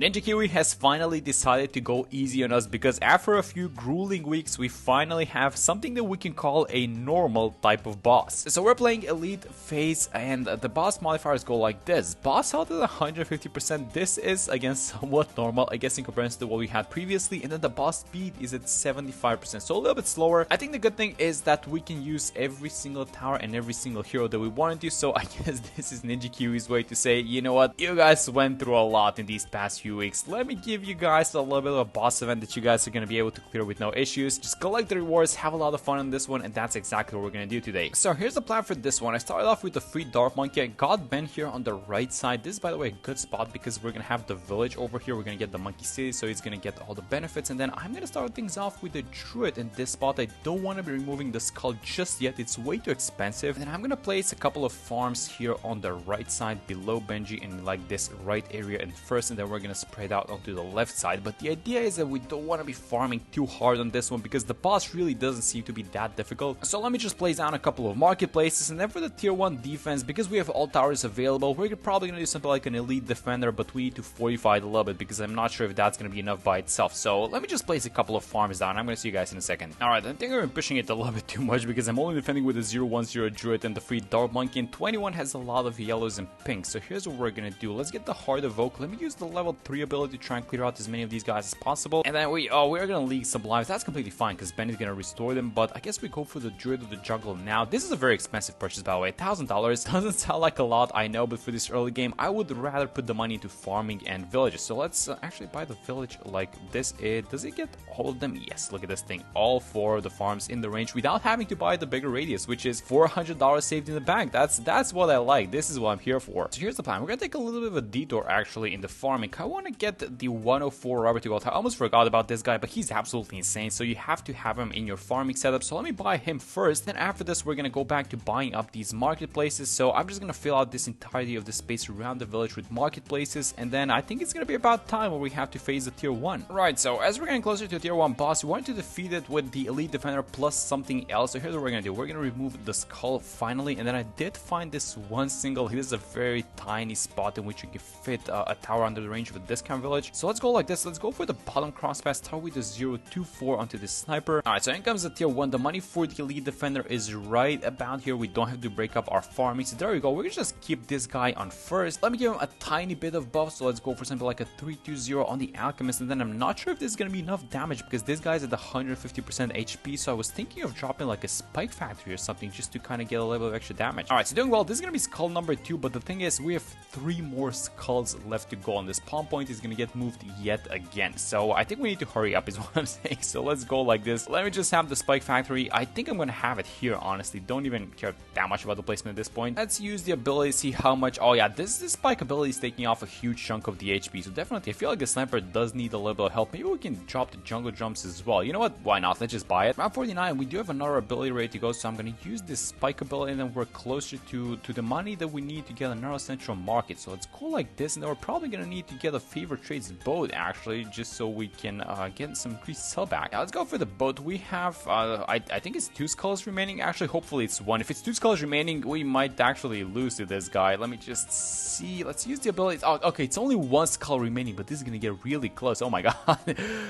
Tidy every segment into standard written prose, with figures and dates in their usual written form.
Ninja Kiwi has finally decided to go easy on us because after a few grueling weeks, we finally have something that we can call a normal type of boss. So we're playing Elite Phase and the boss modifiers go like this. Boss health is 150%. This is again somewhat normal, I guess, in comparison to what we had previously. And then the boss speed is at 75%, so a little bit slower. I think the good thing is that we can use every single tower and every single hero that we wanted to. So I guess this is Ninja Kiwi's way to say, you know what, you guys went through a lot in these past few weeks. Let me give you guys a little bit of a boss event that you guys are going to be able to clear with no issues. Just collect the rewards, have a lot of fun on this one, and that's exactly what we're going to do today. So here's the plan for this one. I started off with the free Dark Monkey. I got Ben here on the right side. This is, by the way, a good spot because we're going to have the village over here. We're going to get the Monkey City, so he's going to get all the benefits. And then I'm going to start things off with the Druid in this spot. I don't want to be removing the skull just yet. It's way too expensive. And then I'm going to place a couple of farms here on the right side below Benji in like this right area and first, and then we're going to spread out onto the left side. But the idea is that we don't want to be farming too hard on this one because the boss really doesn't seem to be that difficult. So let me just place down a couple of marketplaces, and then for the tier 1 defense, because we have all towers available, we're probably going to do something like an elite defender, but we need to fortify it a little bit because I'm not sure if that's going to be enough by itself. So let me just place a couple of farms down. I'm going to see you guys in a second. Alright, I think I'm pushing it a little bit too much because I'm only defending with a 0-1-0 Druid and the free Dark Monkey, and 21 has a lot of yellows and pinks. So here's what we're going to do. Let's get the Heart of Oak. Let me use the level 3 ability to try and clear out as many of these guys as possible. And then we're going to leak some lives. That's completely fine because Ben is going to restore them, but I guess we go for the Druid of the Jungle now. This is a very expensive purchase, by the way. $1,000 doesn't sound like a lot, I know, but for this early game, I would rather put the money into farming and villages. So let's actually buy the village like this. Does it get all of them? Yes, look at this thing. All 4 of the farms in the range without having to buy the bigger radius, which is $400 saved in the bank. That's what I like. This is what I'm here for. So here's the plan. We're going to take a little bit of a detour actually in the farming. I want to get the 104 Robert to Gold. I almost forgot about this guy, but he's absolutely insane, so you have to have him in your farming setup. So let me buy him first, then after this we're gonna go back to buying up these marketplaces. So I'm just gonna fill out this entirety of the space around the village with marketplaces, and then I think it's gonna be about time where we have to face the tier 1. Right, so as we're getting closer to tier 1 boss, we want to defeat it with the elite defender plus something else. So here's what we're gonna do. We're gonna remove the skull finally, and then I did find this one single. This is a very tiny spot in which you can fit a tower under the range of a discount village. So let's go like this. Let's go for the bottom crosspath, start with the 0-2-4 onto this sniper. Alright, so in comes the tier 1. The money for the elite defender is right about here. We don't have to break up our farming. So there we go. We're gonna just keep this guy on first. Let me give him a tiny bit of buff. So let's go for something like a 3-2-0 on the alchemist. And then I'm not sure if this is gonna be enough damage because this guy's at 150% HP. So I was thinking of dropping like a spike factory or something just to kind of get a little bit of extra damage. Alright, so doing well. This is gonna be skull number 2, but the thing is we have 3 more skulls left to go, and this palm point is gonna get moved yet again. So I think we need to hurry up is what I'm saying. So let's go like this. Let me just have the spike factory. I think I'm gonna have it here, honestly. Don't even care that much about the placement at this point. Let's use the ability, see how much. Oh yeah, this spike ability is taking off a huge chunk of the HP. So definitely I feel like the sniper does need a little bit of help. Maybe we can drop the jungle jumps as well. You know what? Why not? Let's just buy it. Round 49, we do have another ability ready to go. So I'm gonna use this spike ability, and then we're closer to the money that we need to get a narrow central market. So let's go like this, and then we're probably gonna need to get a favorite trades boat actually, just so we can get some increased sellback. Now let's go for the boat. We have I think it's 2 skulls remaining. Actually, hopefully it's 1. If it's 2 skulls remaining, we might actually lose to this guy. Let me just see. Let's use the ability. Oh, okay, it's only 1 skull remaining, but this is gonna get really close. Oh my god.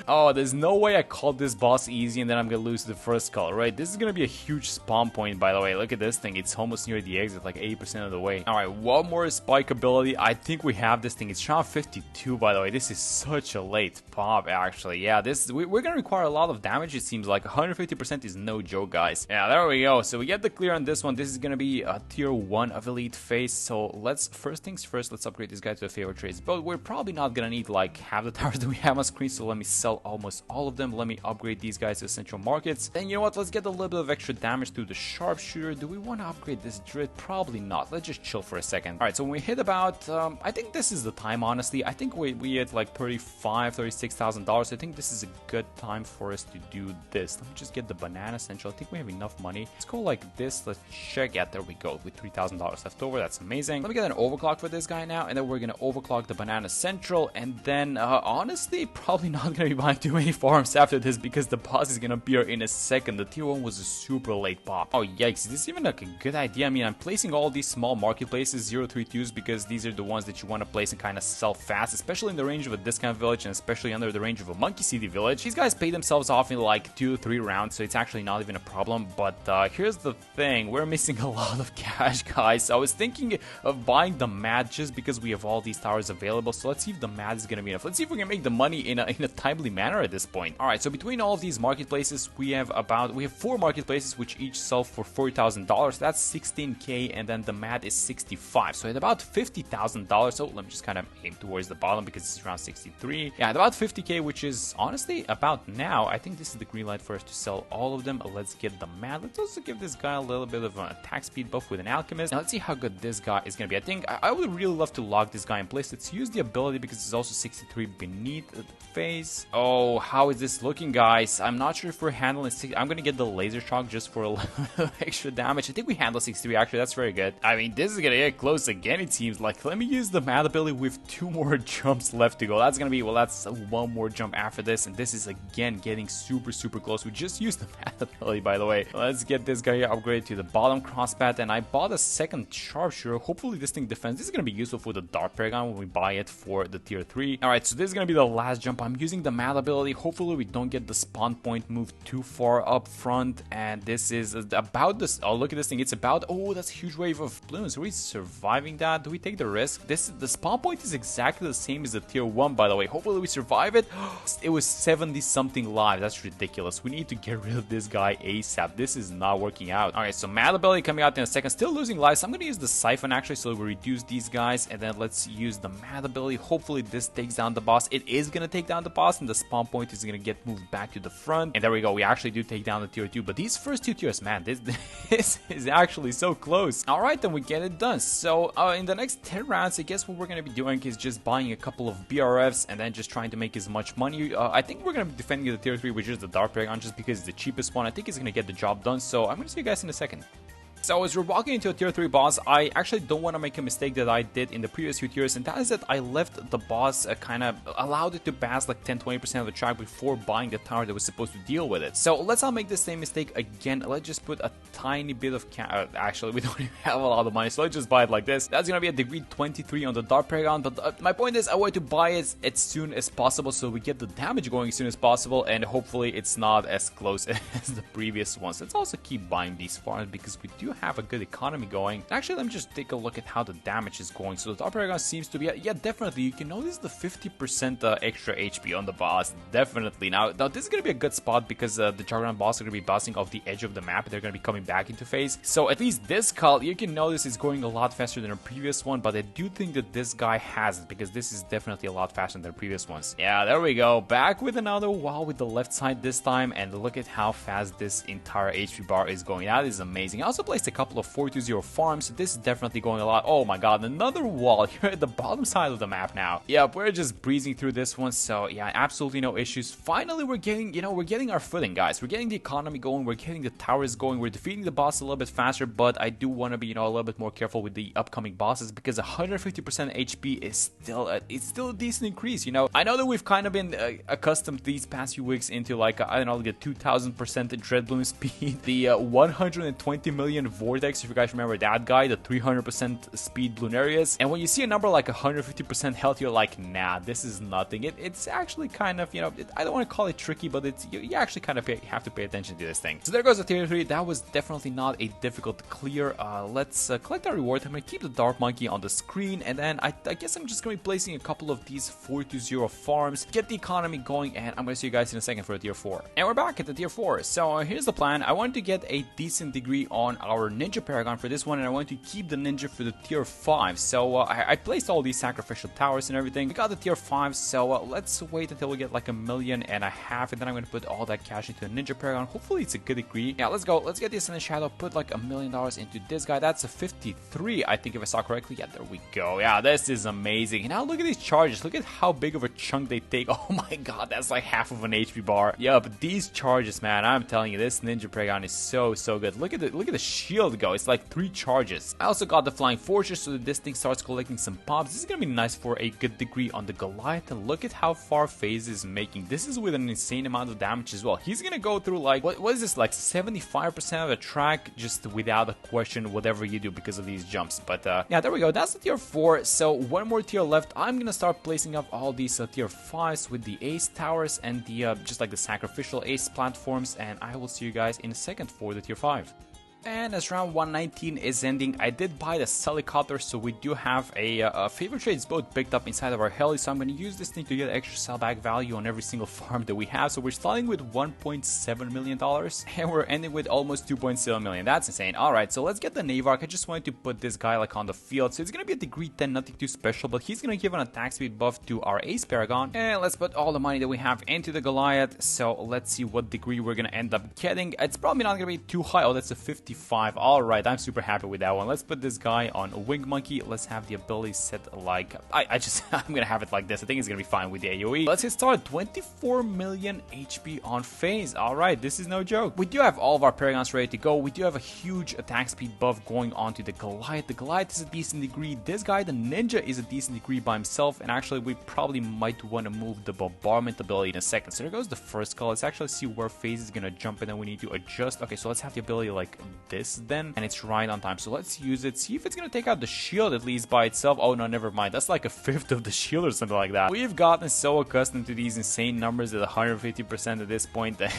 Oh, there's no way I called this boss easy and then I'm gonna lose the first skull, right? This is gonna be a huge spawn point, by the way. Look at this thing. It's almost near the exit, like 80% of the way. Alright, one more spike ability. I think we have this thing. It's round 52, by the way. This is such a late pop, actually. Yeah, we're gonna require a lot of damage, it seems like. 150% is no joke, guys. Yeah, there we go. So we get the clear on this one. This is gonna be a tier 1 of elite phase. So first things first, let's upgrade this guy to a favorite trades. But we're probably not gonna need like half the towers that we have on screen. So let me sell almost all of them. Let me upgrade these guys to essential markets. And you know what? Let's get a little bit of extra damage through the sharpshooter. Do we want to upgrade this Druid? Probably not. Let's just chill for a second. Alright, so when we hit about I think this is the time, honestly. I think we hit like $36,000. I think this is a good time for us to do this. Let me just get the banana central. I think we have enough money. Let's go like this. Let's check. Yeah, there we go. With $3,000 left over. That's amazing. Let me get an overclock for this guy now, and then we're gonna overclock the banana central. And then honestly, probably not gonna be buying too many farms after this because the boss is gonna appear in a second. The tier 1 was a super late pop. Oh yikes, is this even like a good idea? I mean, I'm placing all these small marketplaces 032s because these are the ones that you want to place and kind of sell fast, especially in the range of a discount village and especially under the range of a monkey city village. These guys pay themselves off in like 2-3 rounds, so it's actually not even a problem. But here's the thing, we're missing a lot of cash, guys. I was thinking of buying the mat just because we have all these towers available, so let's see if the mat is gonna be enough. Let's see if we can make the money in a timely manner at this point. Alright, so between all of these marketplaces, we have 4 marketplaces which each sell for $40,000. That's 16k, and then the mat is 65, so at about $50,000. So let me just kind of aim towards the bottom because it's around 63. Yeah, at about 50k, which is honestly about now. I think this is the green light for us to sell all of them. Let's get the mat. Let's also give this guy a little bit of an attack speed buff with an alchemist. Now let's see how good this guy is gonna be. I think I would really love to lock this guy in place. Let's use the ability because it's also 63 beneath the face. Oh, how is this looking, guys? I'm not sure if we're handling 60. I'm gonna get the laser shock just for a little extra damage. I think we handle 63 actually. That's very good. I mean, this is gonna get close again, it seems like. Let me use the mat ability with 2 more jumps left to go. That's gonna be, well, that's 1 more jump after this, and this is again getting super close. We just used the mat ability, by the way. Let's get this guy here upgraded to the bottom crossbat, and I bought a second sharpshooter. Hopefully this thing defends. This is gonna be useful for the Dark Paragon when we buy it for the tier 3. Alright, so this is gonna be the last jump. I'm using the mat ability. Hopefully we don't get the spawn point moved too far up front, and this is about this. Oh, look at this thing. It's about, oh, that's a huge wave of balloons. Are we surviving that? Do we take the risk? The spawn point is exactly the same as the tier 1, by the way. Hopefully we survive it. It was 70 something lives. That's ridiculous. We need to get rid of this guy ASAP. This is not working out. Alright, so mat ability coming out in a second. Still losing lives. I'm gonna use the siphon actually, so we reduce these guys, and then let's use the mat ability. Hopefully this takes down the boss. It is gonna take down the boss, and the spawn point is gonna get moved back to the front. And there we go. We actually do take down the tier 2. But these first 2 tiers, man, this is actually so close. Alright, then we get it done. So in the next 10 rounds, I guess what we're gonna be doing is just buying a couple of BRFs and then just trying to make as much money. I think we're gonna be defending the tier 3, which is the Dark Paragon, just because it's the cheapest one. I think it's gonna get the job done. So I'm gonna see you guys in a second. So as we're walking into a tier 3 boss, I actually don't want to make a mistake that I did in the previous few tiers, and that is that I left the boss kind of allowed it to pass like 10-20% of the track before buying the tower that was supposed to deal with it. So let's not make the same mistake again. Let's just put a tiny bit of actually we don't even have a lot of money, so let's just buy it like this. That's gonna be a degree 23 on the Dark Paragon, but my point is I want to buy it as soon as possible so we get the damage going as soon as possible, and hopefully it's not as close as the previous ones. Let's also keep buying these farms because we do have a good economy going. Actually, let me just take a look at how the damage is going. So the Dark Paragon seems to be, yeah, definitely. You can notice the 50% extra HP on the boss. Definitely. Now this is going to be a good spot because the Juggernaut boss are going to be bouncing off the edge of the map. They're going to be coming back into phase. So at least this call, you can notice is going a lot faster than the previous one, but I do think that this guy has it because this is definitely a lot faster than the previous ones. Yeah, there we go. Back with another wall with the left side this time, and look at how fast this entire HP bar is going. That is amazing. I also placed a couple of 420 farms, so this is definitely going a lot. Oh my god, another wall here at the bottom side of the map now. Yep, we're just breezing through this one, so yeah, absolutely no issues. Finally, we're getting, we're getting our footing, guys. We're getting the economy going, we're getting the towers going, we're defeating the boss a little bit faster, but I do want to be, a little bit more careful with the upcoming bosses because 150% HP is still it's still a decent increase, I know that we've kind of been accustomed these past few weeks into like, I don't know, the 2000% Dread Bloom speed, the 120 million Vortex, if you guys remember that guy, the 300% speed Bloonarius, and when you see a number like 150% health, you're like, nah, this is nothing. It's actually kind of, I don't want to call it tricky, but it's you actually kind of have to pay attention to this thing. So there goes the tier 3. That was definitely not a difficult clear. Let's collect our reward. I'm going to keep the Dark Monkey on the screen, and then I guess I'm just going to be placing a couple of these 420 farms, get the economy going, and I'm going to see you guys in a second for the tier 4. And we're back at the tier 4. So here's the plan. I want to get a decent degree on our Ninja Paragon for this one, and I want to keep the Ninja for the tier 5. So I placed all these sacrificial towers and everything. We got the tier 5, so let's wait until we get like 1.5 million, and then I'm going to put all that cash into the Ninja Paragon. Hopefully it's a good degree. Yeah, let's go. Let's get this in the shadow. Put like $1 million into this guy. That's a 53, I think, if I saw correctly. Yeah, there we go. Yeah, this is amazing. And now look at these charges. Look at how big of a chunk they take. Oh my god, that's like half of an HP bar. Yeah, but these charges, man, I'm telling you, this Ninja Paragon is so good. Look at the shield go? It's like 3 charges. I also got the Flying Fortress, so that this thing starts collecting some pops. This is gonna be nice for a good degree on the Goliath. And look at how far FaZe is making. This is with an insane amount of damage as well. He's gonna go through like, what is this, like 75% of the track, just without a question, whatever you do because of these jumps. But yeah, there we go. That's the tier 4. So one more tier left. I'm gonna start placing up all these tier 5s with the ace towers and the just like the sacrificial ace platforms, and I will see you guys in a second for the tier 5. And as round 119 is ending, I did buy the helicopter, so we do have a favorite trades boat picked up inside of our heli, so I'm going to use this thing to get extra sellback value on every single farm that we have. So we're starting with $1.7 million, and we're ending with almost $2.7 million. That's insane. Alright, so let's get the Navark. I just wanted to put this guy like on the field, so it's going to be a degree 10, nothing too special, but he's going to give an attack speed buff to our ace paragon. And let's put all the money that we have into the Goliath, so let's see what degree we're going to end up getting. It's probably not going to be too high. Oh, that's a 55. Alright, I'm super happy with that one. Let's put this guy on a Wing Monkey. Let's have the ability set like, I'm gonna have it like this. I think it's gonna be fine with the AoE. Let's hit start. 24 million HP on FaZe. Alright, this is no joke. We do have all of our Paragons ready to go. We do have a huge attack speed buff going on to the Goliath. The Goliath is a decent degree. This guy, the Ninja, is a decent degree by himself. And actually, we probably might want to move the Bombardment ability in a second. So there goes the first call. Let's actually see where FaZe is gonna jump, and then we need to adjust. Okay, so let's have the ability like this then, and it's right on time. So let's use it, see if it's gonna take out the shield at least by itself. Oh no, never mind, that's like a fifth of the shield or something like that. We've gotten so accustomed to these insane numbers at 150% at this point that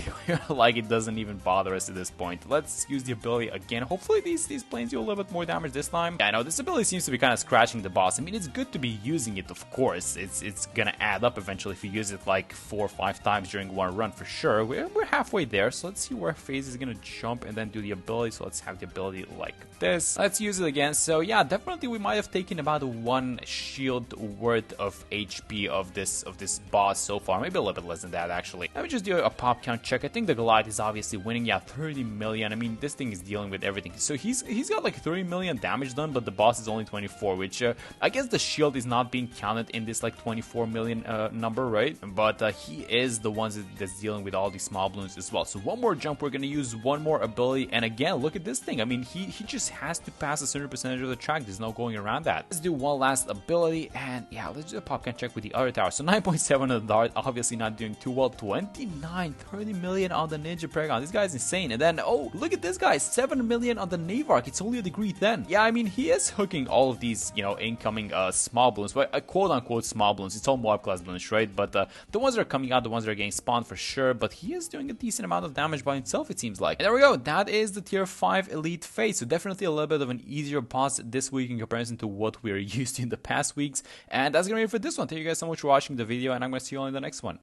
like it doesn't even bother us at this point. Let's use the ability again. Hopefully these planes do a little bit more damage this time. Yeah, I know this ability seems to be kind of scratching the boss. I mean, it's good to be using it, of course. It's gonna add up eventually if you use it like 4 or 5 times during one run for sure. We're halfway there, so let's see where FaZe is gonna jump and then do the ability. So let's have the ability like this. Let's use it again. So yeah, definitely we might have taken about 1 shield worth of HP of this boss so far. Maybe a little bit less than that actually. Let me just do a pop count check. I think the Goliath is obviously winning. Yeah, 30 million. I mean, this thing is dealing with everything. So he's got like 30 million damage done, but the boss is only 24, which I guess the shield is not being counted in this like 24 million number, right? But he is the one that's dealing with all these small balloons as well. So one more jump, we're gonna use one more ability, and again, look at this thing. I mean, he just has to pass a certain percentage of the track. There's no going around that. Let's do one last ability, and yeah, let's do a pop can check with the other tower. So 9.7 on the dart, obviously not doing too well. 29, 30 million on the Ninja Paragon. This guy's insane. And then, oh, look at this guy, 7 million on the Navark. It's only a degree 10. Yeah, I mean, he is hooking all of these, you know, incoming small balloons, but quote-unquote small balloons. It's all mob class balloons, right? But the ones that are coming out, the ones that are getting spawned for sure, but he is doing a decent amount of damage by himself, it seems like. And there we go. That is the tier 5 elite phase. So definitely a little bit of an easier boss this week in comparison to what we're used to in the past weeks. And that's gonna be it for this one. Thank you guys so much for watching the video, and I'm gonna see you all in the next one.